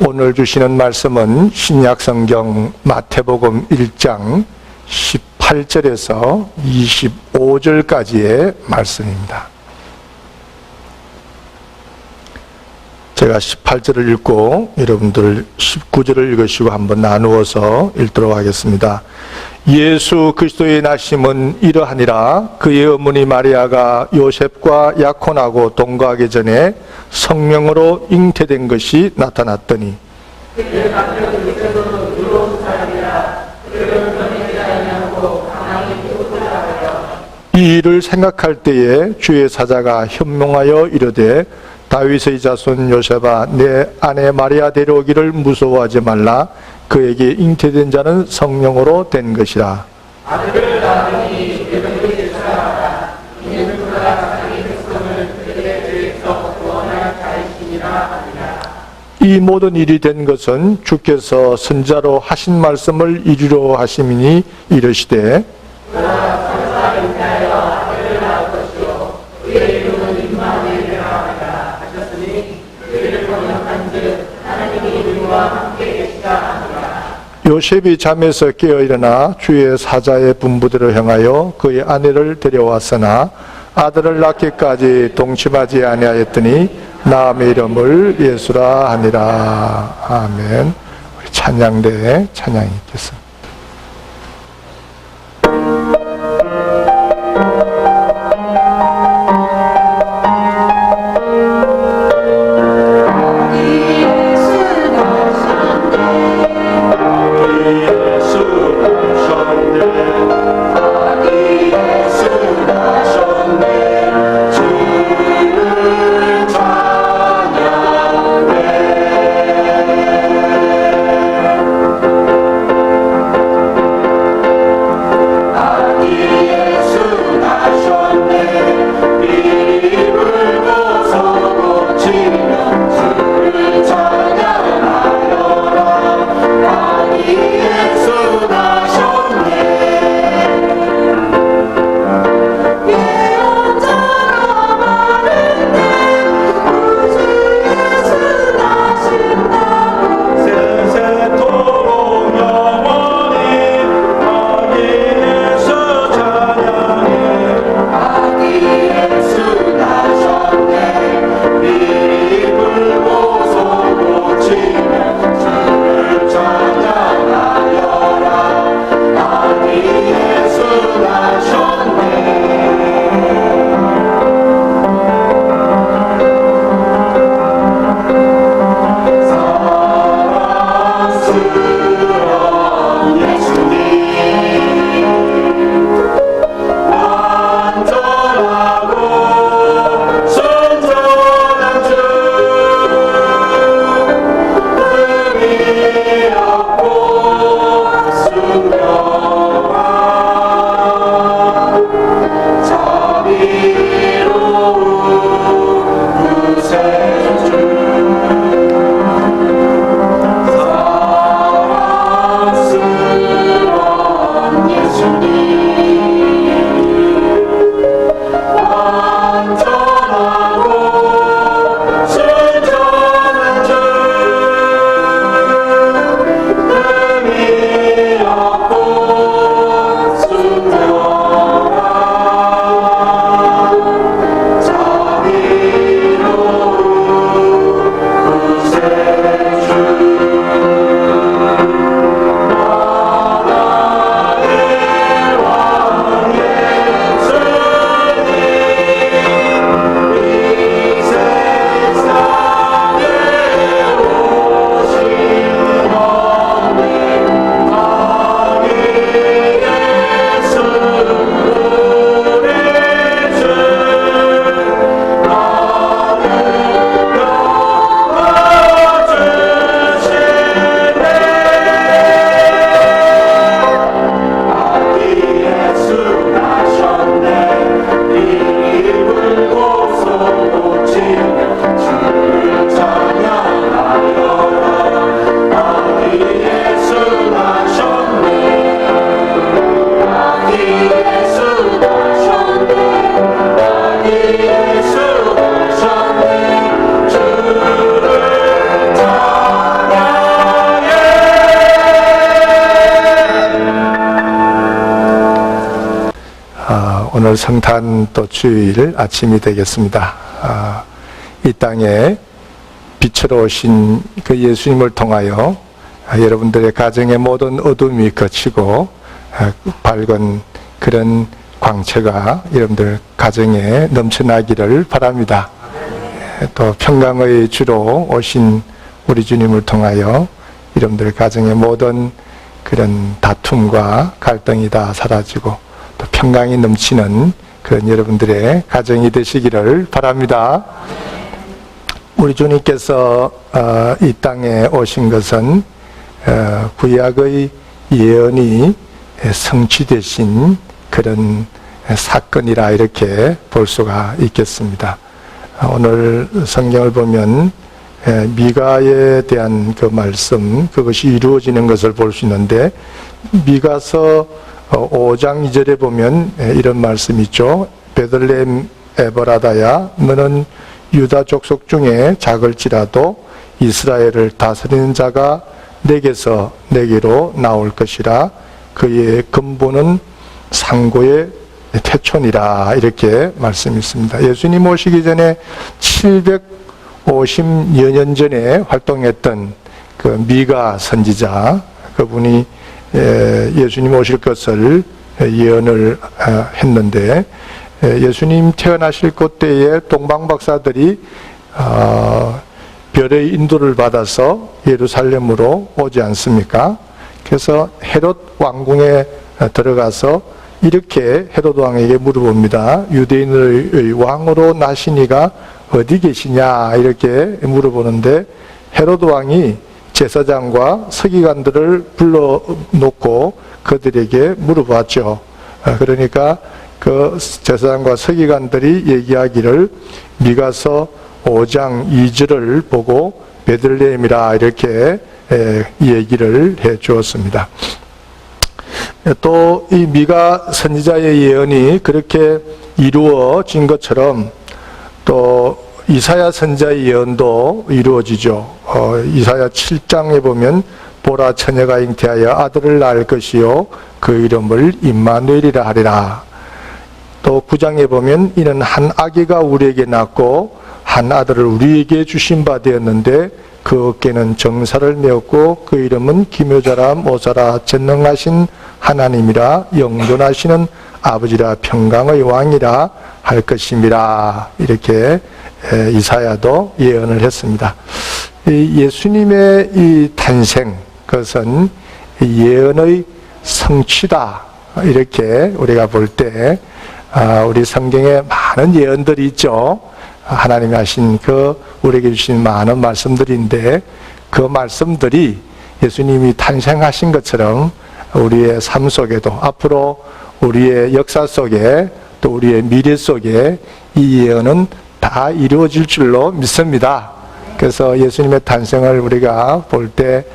오늘 주시는 말씀은 신약성경 마태복음 1장 18절에서 25절까지의 말씀입니다. 제가 18절을 읽고 여러분들 19절을 읽으시고 한번 나누어서 읽도록 하겠습니다. 예수 그리스도의 나심은 이러하니라. 그의 어머니 마리아가 요셉과 약혼하고 동거하기 전에 성령으로 잉태된 것이 나타났더니 이 일을 생각할 때에 주의 사자가 현명하여 이르되 다윗의 자손 요셉아, 내 아내 마리아 데려오기를 무서워하지 말라. 그에게 잉태된 자는 성령으로 된 것이라. 아들을 낳으니 그들이 살아가라. 이는 그가 자기 백성을 그들의 죄에서 구원할 자이시니라 하니라. 이 모든 일이 된 것은 주께서 선자로 하신 말씀을 이루려 하심이니 이르시되 요셉이 잠에서 깨어 일어나 주의 사자의 분부대로 행하여 그의 아내를 데려왔으나 아들을 낳기까지 동침하지 아니하였더니 나음의 이름을 예수라 하니라. 아멘. 우리 찬양대에 찬양이 있겠습니다. 오늘 성탄 또 주일 아침이 되겠습니다. 이 땅에 빛으로 오신 그 예수님을 통하여 여러분들의 가정의 모든 어둠이 거치고 밝은 그런 광채가 여러분들 가정에 넘쳐나기를 바랍니다. 또 평강의 주로 오신 우리 주님을 통하여 여러분들 가정의 모든 그런 다툼과 갈등이 다 사라지고 또 평강이 넘치는 그런 여러분들의 가정이 되시기를 바랍니다. 우리 주님께서 이 땅에 오신 것은 구약의 예언이 성취되신 그런 사건이라 이렇게 볼 수가 있겠습니다. 오늘 성경을 보면 미가에 대한 그 말씀, 그것이 이루어지는 것을 볼 수 있는데, 미가서 5장 2절에 보면 이런 말씀이 있죠. 베들레헴 에버라다야, 너는 유다 족속 중에 작을지라도 이스라엘을 다스리는 자가 내게로 나올 것이라. 그의 근본은 상고의 태촌이라, 이렇게 말씀이 있습니다. 예수님 오시기 전에 750여 년 전에 활동했던 그 미가 선지자, 그분이 예수님 오실 것을 예언을 했는데, 예수님 태어나실 그때에 동방박사들이 별의 인도를 받아서 예루살렘으로 오지 않습니까? 그래서 헤롯 왕궁에 들어가서 이렇게 헤롯 왕에게 물어봅니다. 유대인의 왕으로 나시니가 어디 계시냐, 이렇게 물어보는데, 헤롯 왕이 제사장과 서기관들을 불러놓고 그들에게 물어봤죠. 그러니까 그 제사장과 서기관들이 얘기하기를 미가서 5장 2절을 보고 베들레헴이라 이렇게 얘기를 해 주었습니다. 또 이 미가 선지자의 예언이 그렇게 이루어진 것처럼 또 이사야 선지자의 예언도 이루어지죠. 이사야 7장에 보면 보라, 처녀가 잉태하여 아들을 낳을 것이요 그 이름을 임마누엘이라 하리라. 또 9장에 보면 이는 한 아기가 우리에게 낳고 한 아들을 우리에게 주신 바 되었는데 그 어깨는 정사를 메었고 그 이름은 기묘자라 모사라 전능하신 하나님이라 영존하시는 아버지라 평강의 왕이라 할 것임이라. 이렇게 이사야도 예언을 했습니다. 예수님의 이 탄생, 그것은 예언의 성취다, 이렇게 우리가 볼 때 우리 성경에 많은 예언들이 있죠. 하나님이 하신 우리에게 주신 많은 말씀들인데, 그 말씀들이 예수님이 탄생하신 것처럼 우리의 삶 속에도, 앞으로 우리의 역사 속에, 또 우리의 미래 속에 이 예언은 다 이루어질 줄로 믿습니다. 그래서 예수님의 탄생을 우리가 볼 때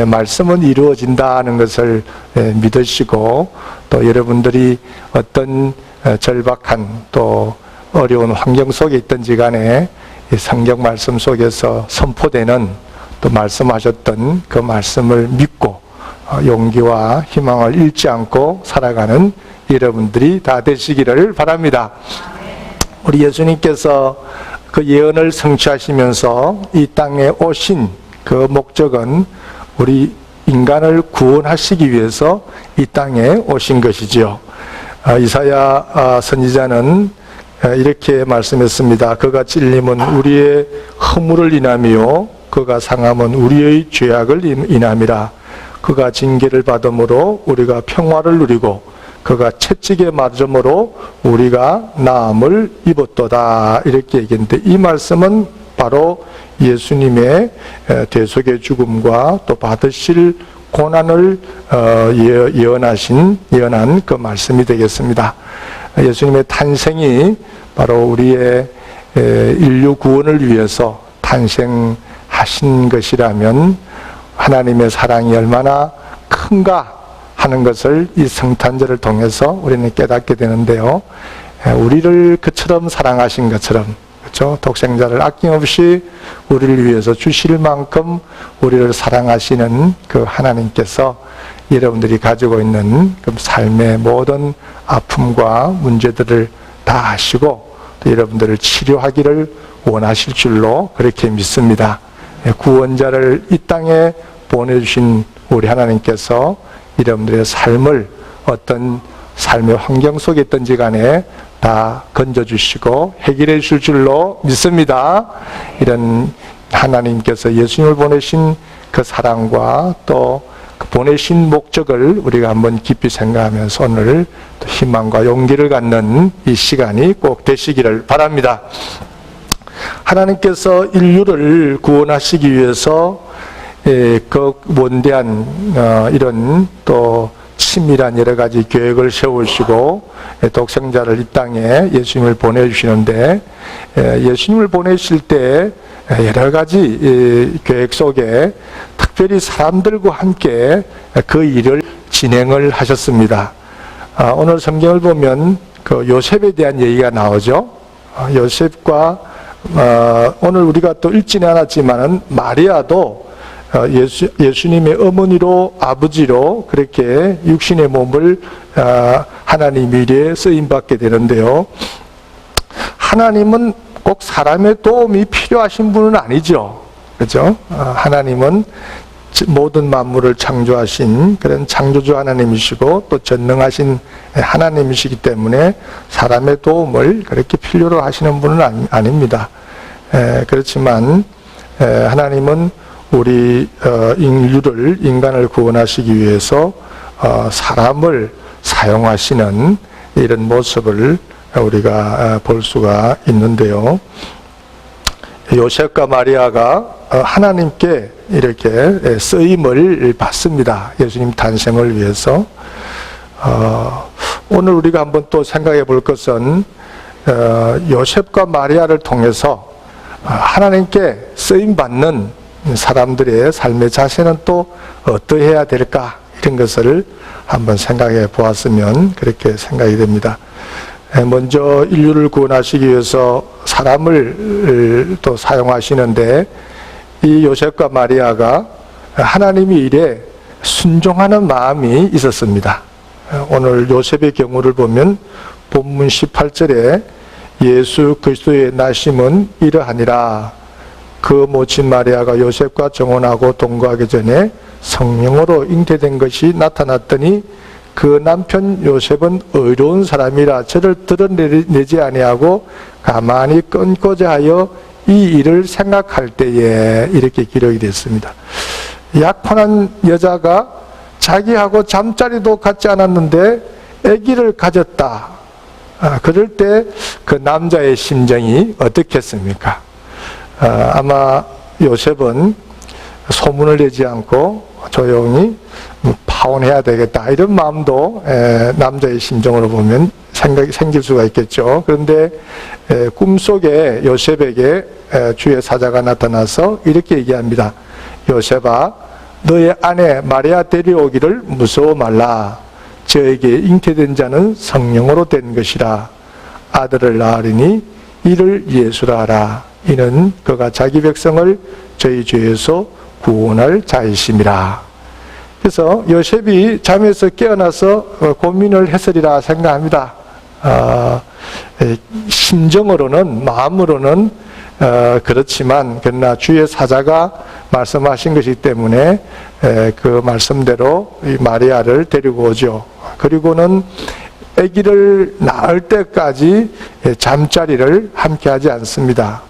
말씀은 이루어진다는 것을 믿으시고, 또 여러분들이 어떤 절박한 또 어려운 환경 속에 있든지 간에 성경 말씀 속에서 선포되는, 또 말씀하셨던 그 말씀을 믿고 용기와 희망을 잃지 않고 살아가는 여러분들이 다 되시기를 바랍니다. 우리 예수님께서 그 예언을 성취하시면서 이 땅에 오신 그 목적은 우리 인간을 구원하시기 위해서 이 땅에 오신 것이지요. 이사야 선지자는 이렇게 말씀했습니다. 그가 찔림은 우리의 허물을 인함이요 그가 상함은 우리의 죄악을 인함이라. 그가 징계를 받음으로 우리가 평화를 누리고 그가 채찍에 맞음으로 우리가 나음을 입었도다, 이렇게 얘기했는데, 이 말씀은 바로 예수님의 대속의 죽음과 또 받으실 고난을 예언한 그 말씀이 되겠습니다. 예수님의 탄생이 바로 우리의 인류 구원을 위해서 탄생하신 것이라면 하나님의 사랑이 얼마나 큰가 하는 것을 이 성탄절을 통해서 우리는 깨닫게 되는데요. 우리를 그처럼 사랑하신 것처럼, 그렇죠? 독생자를 아낌없이 우리를 위해서 주실 만큼 우리를 사랑하시는 그 하나님께서 여러분들이 가지고 있는 그 삶의 모든 아픔과 문제들을 다 아시고 또 여러분들을 치료하기를 원하실 줄로 그렇게 믿습니다. 구원자를 이 땅에 보내주신 우리 하나님께서 여러분들의 삶을 어떤 삶의 환경 속에 있든지 간에 다 건져주시고 해결해 주실 줄로 믿습니다. 이런 하나님께서 예수님을 보내신 그 사랑과 또 그 보내신 목적을 우리가 한번 깊이 생각하면서 오늘 또 희망과 용기를 갖는 이 시간이 꼭 되시기를 바랍니다. 하나님께서 인류를 구원하시기 위해서 그 원대한 이런 또 치밀한 여러 가지 계획을 세우시고 독생자를 이 땅에 예수님을 보내주시는데 예수님을 보내실 때 여러 가지 계획 속에 특별히 사람들과 함께 그 일을 진행을 하셨습니다. 오늘 성경을 보면 그 요셉에 대한 얘기가 나오죠. 요셉과 오늘 우리가 또 읽지는 않았지만은 마리아도 예수님의 어머니로 아버지로 그렇게 육신의 몸을 하나님 일에 쓰임받게 되는데요. 하나님은 꼭 사람의 도움이 필요하신 분은 아니죠. 그렇죠? 하나님은 모든 만물을 창조하신 그런 창조주 하나님이시고 또 전능하신 하나님이시기 때문에 사람의 도움을 그렇게 필요로 하시는 분은 아닙니다. 그렇지만 하나님은 우리 인간을 구원하시기 위해서 사람을 사용하시는 이런 모습을 우리가 볼 수가 있는데요. 요셉과 마리아가 하나님께 이렇게 쓰임을 받습니다. 예수님 탄생을 위해서. 오늘 우리가 한번 또 생각해 볼 것은 요셉과 마리아를 통해서 하나님께 쓰임 받는 사람들의 삶의 자세는 또 어떠해야 될까, 이런 것을 한번 생각해 보았으면 그렇게 생각이 됩니다. 먼저 인류를 구원하시기 위해서 사람을 또 사용하시는데 이 요셉과 마리아가 하나님의 일에 순종하는 마음이 있었습니다. 오늘 요셉의 경우를 보면 본문 18절에 예수 그리스도의 나심은 이러하니라. 그 모친 마리아가 요셉과 정혼하고 동거하기 전에 성령으로 잉태된 것이 나타났더니 그 남편 요셉은 의로운 사람이라 저를 드러내지 아니하고 가만히 끊고자 하여 이 일을 생각할 때에, 이렇게 기록이 됐습니다. 약혼한 여자가 자기하고 잠자리도 갖지 않았는데 아기를 가졌다. 그럴 때 그 남자의 심정이 어떻겠습니까? 아마 요셉은 소문을 내지 않고 조용히 파혼해야 되겠다, 이런 마음도 남자의 심정으로 보면 생각이 생길 수가 있겠죠. 그런데 꿈속에 요셉에게 주의 사자가 나타나서 이렇게 얘기합니다. 요셉아, 너의 아내 마리아 데려오기를 무서워 말라. 저에게 잉태된 자는 성령으로 된 것이라. 아들을 낳으리니 이를 예수라 하라. 이는 그가 자기 백성을 저희 죄에서 구원할 자이심이라. 그래서 요셉이 잠에서 깨어나서 고민을 했으리라 생각합니다. 심정으로는, 마음으로는 그렇지만 그러나 주의 사자가 말씀하신 것이기 때문에 그 말씀대로 이 마리아를 데리고 오죠. 그리고는 아기를 낳을 때까지 잠자리를 함께 하지 않습니다.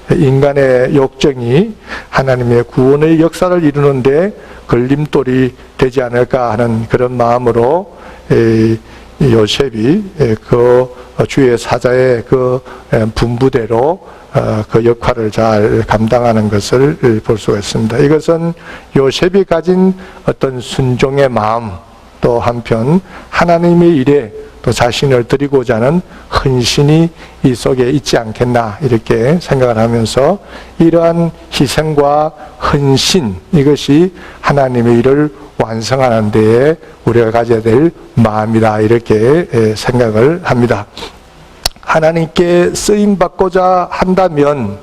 인간의 욕정이 하나님의 구원의 역사를 이루는데 걸림돌이 되지 않을까 하는 그런 마음으로 요셉이 그 주의 사자의 그 분부대로 그 역할을 잘 감당하는 것을 볼 수가 있습니다. 이것은 요셉이 가진 어떤 순종의 마음, 또 한편 하나님의 일에 또 자신을 드리고자 하는 헌신이 이 속에 있지 않겠나, 이렇게 생각을 하면서 이러한 희생과 헌신, 이것이 하나님의 일을 완성하는 데에 우리가 가져야 될 마음이다, 이렇게 생각을 합니다. 하나님께 쓰임받고자 한다면,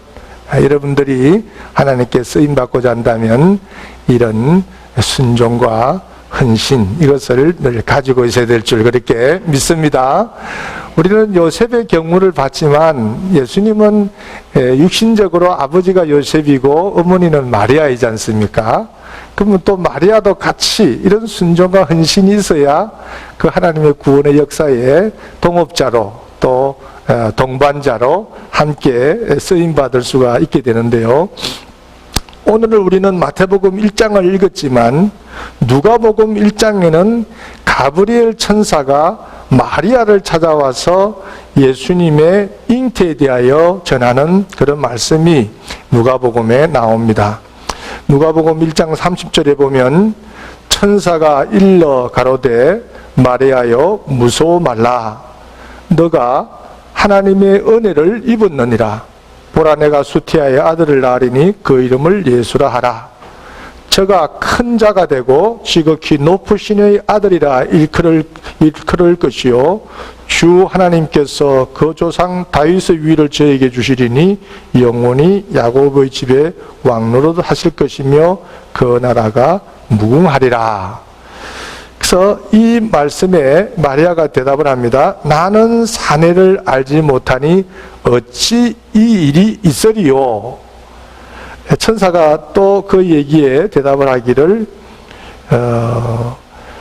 여러분들이 하나님께 쓰임받고자 한다면 이런 순종과 헌신, 이것을 늘 가지고 있어야 될 줄 그렇게 믿습니다. 우리는 요셉의 경우를 봤지만 예수님은 육신적으로 아버지가 요셉이고 어머니는 마리아이지 않습니까? 그러면 또 마리아도 같이 이런 순종과 헌신이 있어야 그 하나님의 구원의 역사에 동업자로 또 동반자로 함께 쓰임받을 수가 있게 되는데요. 오늘 우리는 마태복음 1장을 읽었지만 누가복음 1장에는 가브리엘 천사가 마리아를 찾아와서 예수님의 잉태에 대하여 전하는 그런 말씀이 누가복음에 나옵니다. 누가복음 1장 30절에 보면 천사가 일러 가로되 마리아여 무서워 말라. 너가 하나님의 은혜를 입었느니라. 보라 내가 수티아의 아들을 낳으리니 그 이름을 예수라 하라. 저가 큰 자가 되고 지극히 높으신 아들이라 일컬을 것이요 주 하나님께서 그 조상 다윗의 위를 저에게 주시리니 영원히 야곱의 집에 왕노릇 하실 것이며 그 나라가 무궁하리라. 그래서 이 말씀에 마리아가 대답을 합니다. 나는 사내를 알지 못하니 어찌 이 일이 있으리요. 천사가 또 그 얘기에 대답을 하기를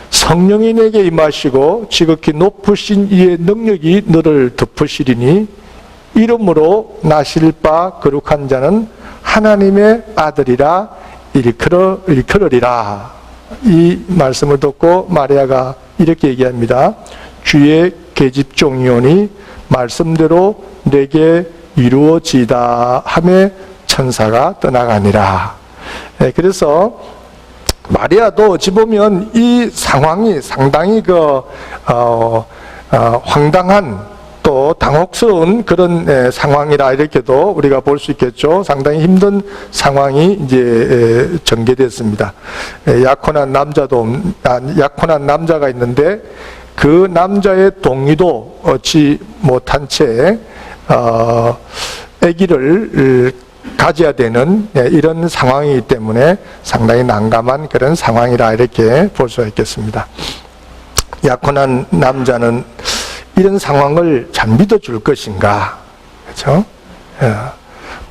성령이 내게 임하시고 지극히 높으신 이의 능력이 너를 덮으시리니 이름으로 나실 바 거룩한 자는 하나님의 아들이라 일컬으리라. 이 말씀을 듣고 마리아가 이렇게 얘기합니다. 주의 계집종이오니 말씀대로 내게 이루어지다 하며 천사가 떠나가니라. 그래서 마리아도 어찌 보면 이 상황이 상당히 황당한 또 당혹스러운 그런 상황이라 이렇게도 우리가 볼 수 있겠죠. 상당히 힘든 상황이 이제 전개됐습니다. 약혼한 남자가 있는데 그 남자의 동의도 얻지 못한 채 아기를 가져야 되는 이런 상황이기 때문에 상당히 난감한 그런 상황이라 이렇게 볼 수 있겠습니다. 약혼한 남자는 이런 상황을 잘 믿어줄 것인가? 그렇죠?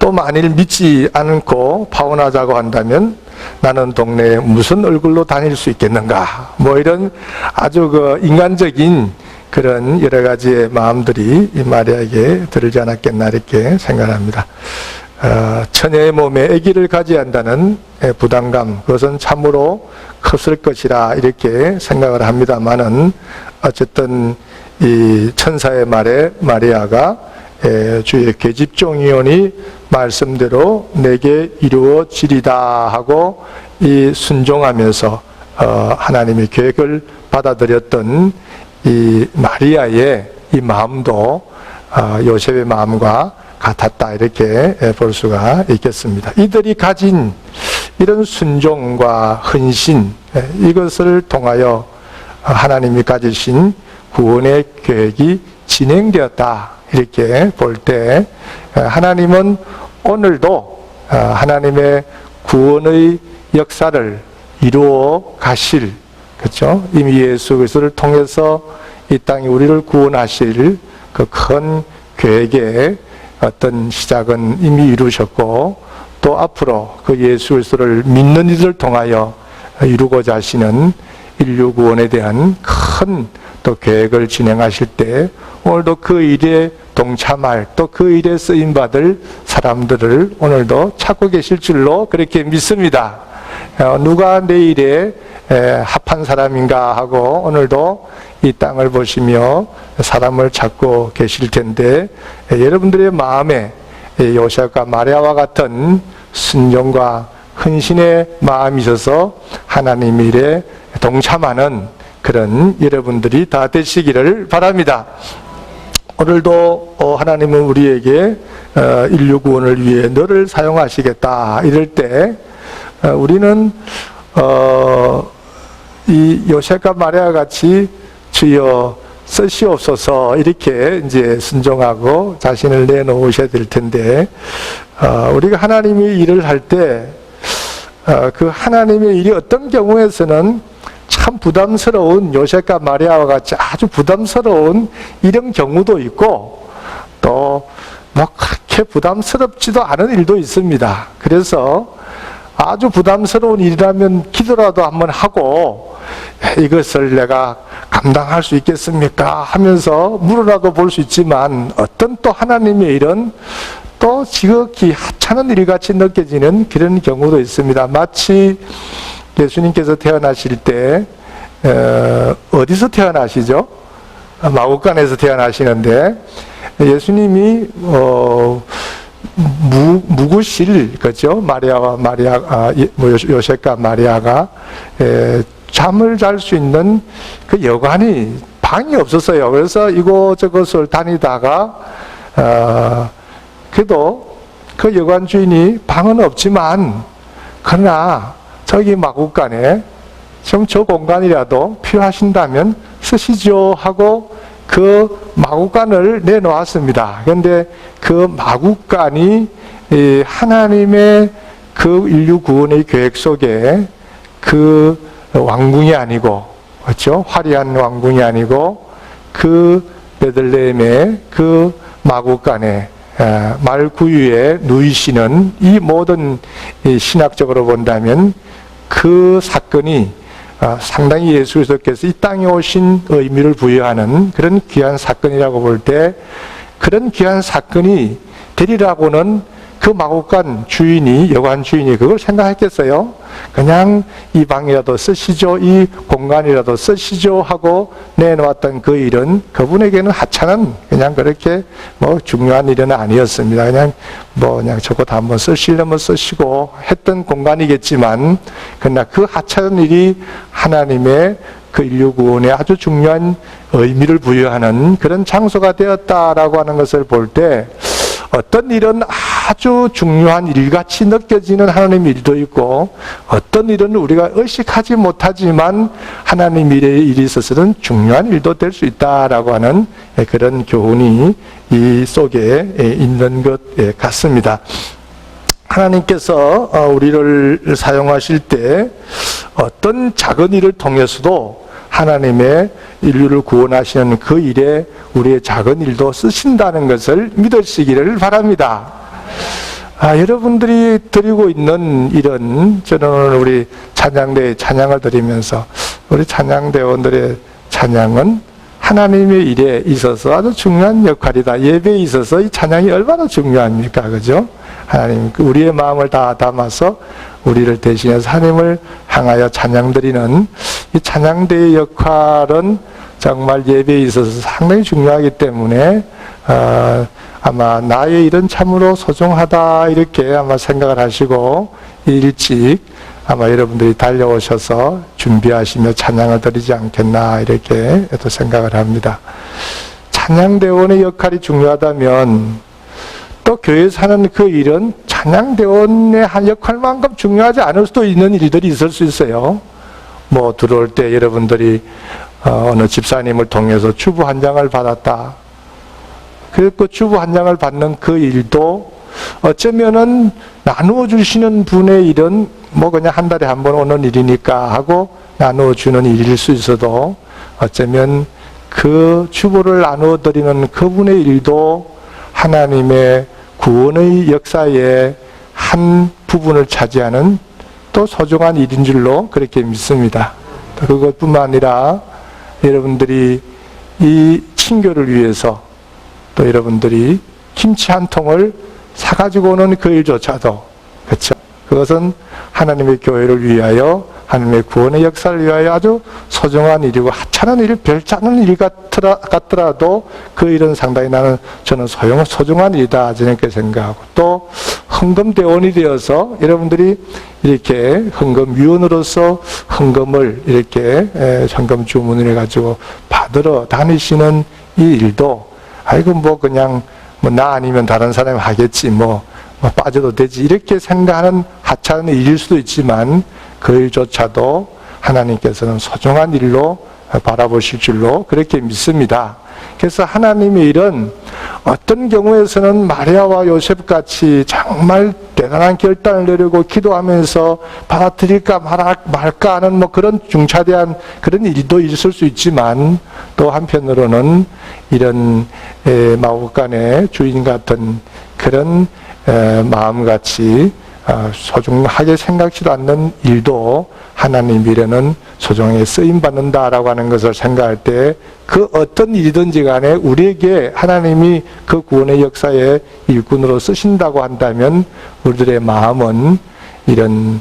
또 만일 믿지 않고 파혼하자고 한다면 나는 동네에 무슨 얼굴로 다닐 수 있겠는가? 뭐 이런 아주 인간적인 그런 여러 가지의 마음들이 이 마리아에게 들지 않았겠나 이렇게 생각합니다. 처녀의 몸에 아기를 가져야 한다는 부담감, 그것은 참으로 컸을 것이라 이렇게 생각을 합니다만은 어쨌든 이 천사의 말에 마리아가 주의 계집종이오니 말씀대로 내게 이루어지리다 하고 이 순종하면서 하나님의 계획을 받아들였던 이 마리아의 이 마음도 요셉의 마음과 같았다 이렇게 볼 수가 있겠습니다. 이들이 가진 이런 순종과 헌신, 이것을 통하여 하나님이 가지신 구원의 계획이 진행되었다 이렇게 볼 때 하나님은 오늘도 하나님의 구원의 역사를 이루어 가실, 그렇죠? 이미 예수 그리스도를 통해서 이 땅에 우리를 구원하실 그 큰 계획의 어떤 시작은 이미 이루셨고 또 앞으로 그 예수 그리스도를 믿는 이들을 통하여 이루고자 하시는 인류 구원에 대한 큰 또 계획을 진행하실 때 오늘도 그 일에 동참할 또 그 일에 쓰임받을 사람들을 오늘도 찾고 계실 줄로 그렇게 믿습니다. 누가 내 일에 합한 사람인가 하고 오늘도 이 땅을 보시며 사람을 찾고 계실 텐데 여러분들의 마음에 요셉과 마리아와 같은 순종과 헌신의 마음이 있어서 하나님 일에 동참하는 그런 여러분들이 다 되시기를 바랍니다. 오늘도 하나님은 우리에게 인류 구원을 위해 너를 사용하시겠다 이럴 때 우리는 이 요셉과 마리아 같이 주여 쓰시옵소서 이렇게 이제 순종하고 자신을 내놓으셔야 될 텐데 우리가 하나님의 일을 할 때 그 하나님의 일이 어떤 경우에서는 참 부담스러운 요셉과 마리아와 같이 아주 부담스러운 이런 경우도 있고 또 뭐 그렇게 부담스럽지도 않은 일도 있습니다. 그래서 아주 부담스러운 일이라면 기도라도 한번 하고 이것을 내가 감당할 수 있겠습니까? 하면서 물어라도 볼 수 있지만 어떤 또 하나님의 일은 또 지극히 하찮은 일같이 느껴지는 그런 경우도 있습니다. 마치 예수님께서 태어나실 때 어디서 태어나시죠? 마구간에서 태어나시는데 예수님이 무구실, 그죠? 요셉과 마리아가 잠을 잘 수 있는 그 여관이 방이 없었어요. 그래서 이곳저곳을 다니다가 그래도 그 여관 주인이 방은 없지만 그러나 저기 마구간에 좀 저 공간이라도 필요하신다면 쓰시죠 하고 그 마구간을 내놓았습니다. 그런데 그 마구간이 하나님의 그 인류 구원의 계획 속에 그 왕궁이 아니고, 그렇죠? 화려한 왕궁이 아니고 그 베들레헴의 그 마구간에 말 구유에 누이시는 이 모든 신학적으로 본다면 그 사건이 상당히 예수 그리스도께서 이 땅에 오신 의미를 부여하는 그런 귀한 사건이라고 볼 때 그런 귀한 사건이 되리라고는 그 마구간 주인이, 여관 주인이 그걸 생각했겠어요? 그냥 이 방이라도 쓰시죠, 이 공간이라도 쓰시죠 하고 내놓았던 그 일은 그분에게는 하찮은 그냥 그렇게 뭐 중요한 일은 아니었습니다. 그냥 저것 한번 쓰시려면 쓰시고 했던 공간이겠지만 그러나 그 하찮은 일이 하나님의 그 인류 구원에 아주 중요한 의미를 부여하는 그런 장소가 되었다라고 하는 것을 볼 때 어떤 일은 아주 중요한 일같이 느껴지는 하나님의 일도 있고 어떤 일은 우리가 의식하지 못하지만 하나님 일에 있어서는 중요한 일도 될 수 있다라고 하는 그런 교훈이 이 속에 있는 것 같습니다. 하나님께서 우리를 사용하실 때 어떤 작은 일을 통해서도 하나님의 인류를 구원하시는 그 일에 우리의 작은 일도 쓰신다는 것을 믿으시기를 바랍니다. 여러분들이 드리고 있는 일은 저는 오늘 우리 찬양대에 찬양을 드리면서 우리 찬양대원들의 찬양은 하나님의 일에 있어서 아주 중요한 역할이다. 예배에 있어서 이 찬양이 얼마나 중요합니까? 그죠? 하나님, 우리의 마음을 다 담아서 우리를 대신해서 하나님을 향하여 찬양드리는 이 찬양대의 역할은 정말 예배에 있어서 상당히 중요하기 때문에 아마 나의 일은 참으로 소중하다 이렇게 아마 생각을 하시고 일찍 아마 여러분들이 달려오셔서 준비하시며 찬양을 드리지 않겠나 이렇게 또 생각을 합니다. 찬양대원의 역할이 중요하다면 또 교회 사는 그 일은 찬양대원의 한 역할만큼 중요하지 않을 수도 있는 일들이 있을 수 있어요. 뭐 들어올 때 여러분들이 어느 집사님을 통해서 주부 한 장을 받았다. 그 주부 한 장을 받는 그 일도 어쩌면은 나누어 주시는 분의 일은 뭐 그냥 한 달에 한 번 오는 일이니까 하고 나누어 주는 일일 수 있어도 어쩌면 그 주부를 나누어 드리는 그분의 일도 하나님의 구원의 역사의 한 부분을 차지하는 또 소중한 일인 줄로 그렇게 믿습니다. 그것뿐만 아니라 여러분들이 이 친교를 위해서 또 여러분들이 김치 한 통을 사가지고 오는 그 일조차도 그렇죠. 그것은 하나님의 교회를 위하여 하나님의 구원의 역사를 위하여 아주 소중한 일이고 하찮은 일, 별치 않은 일 같더라도 그 일은 상당히 저는 소중한 일이다 저렇게 생각하고 또 헌금대원이 되어서 여러분들이 이렇게 헌금위원으로서 헌금을 이렇게 헌금 주문을 해가지고 받으러 다니시는 이 일도 아이고 뭐 그냥 뭐 나 아니면 다른 사람이 하겠지 뭐 빠져도 되지 이렇게 생각하는 하찮은 일일 수도 있지만 그 일조차도 하나님께서는 소중한 일로 바라보실 줄로 그렇게 믿습니다. 그래서 하나님의 일은 어떤 경우에서는 마리아와 요셉같이 정말 대단한 결단을 내리고 기도하면서 받아들일까 말까 하는 그런 중차대한 그런 일도 있을 수 있지만, 또 한편으로는 이런 마구간의 주인 같은 그런 마음같이 소중하게 생각지도 않는 일도 하나님 미래는 소중하게 쓰임받는다라고 하는 것을 생각할 때, 그 어떤 일이든지 간에 우리에게 하나님이 그 구원의 역사의 일꾼으로 쓰신다고 한다면, 우리들의 마음은 이런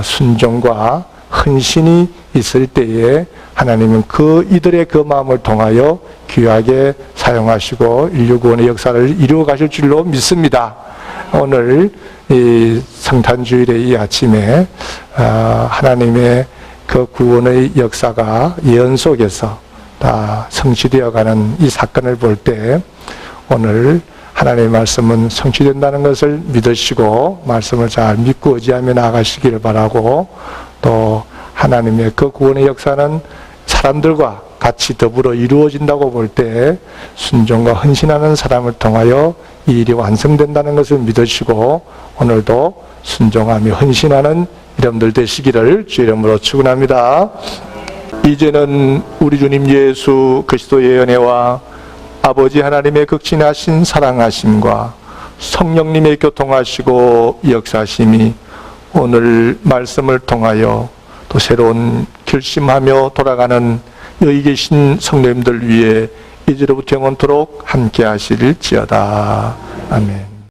순종과 헌신이 있을 때에 하나님은 이들의 그 마음을 통하여 귀하게 사용하시고 인류 구원의 역사를 이루어 가실 줄로 믿습니다. 오늘 이 성탄주일의 이 아침에 하나님의 그 구원의 역사가 예언 속에서 다 성취되어가는 이 사건을 볼 때, 오늘 하나님의 말씀은 성취된다는 것을 믿으시고 말씀을 잘 믿고 의지하며 나아가시기를 바라고, 또 하나님의 그 구원의 역사는 사람들과 같이 더불어 이루어진다고 볼 때 순종과 헌신하는 사람을 통하여 이 일이 완성된다는 것을 믿으시고, 오늘도 순종하며 헌신하는 여러분들 되시기를 주의 이름으로 축원합니다. 이제는 우리 주님 예수 그리스도의 은혜와 아버지 하나님의 극진하신 사랑하심과 성령님의 교통하시고 역사심이 오늘 말씀을 통하여 또 새로운 결심하며 돌아가는 여기 계신 성도님들 위해 이제로부터 영원토록 함께 하실지어다. 아멘.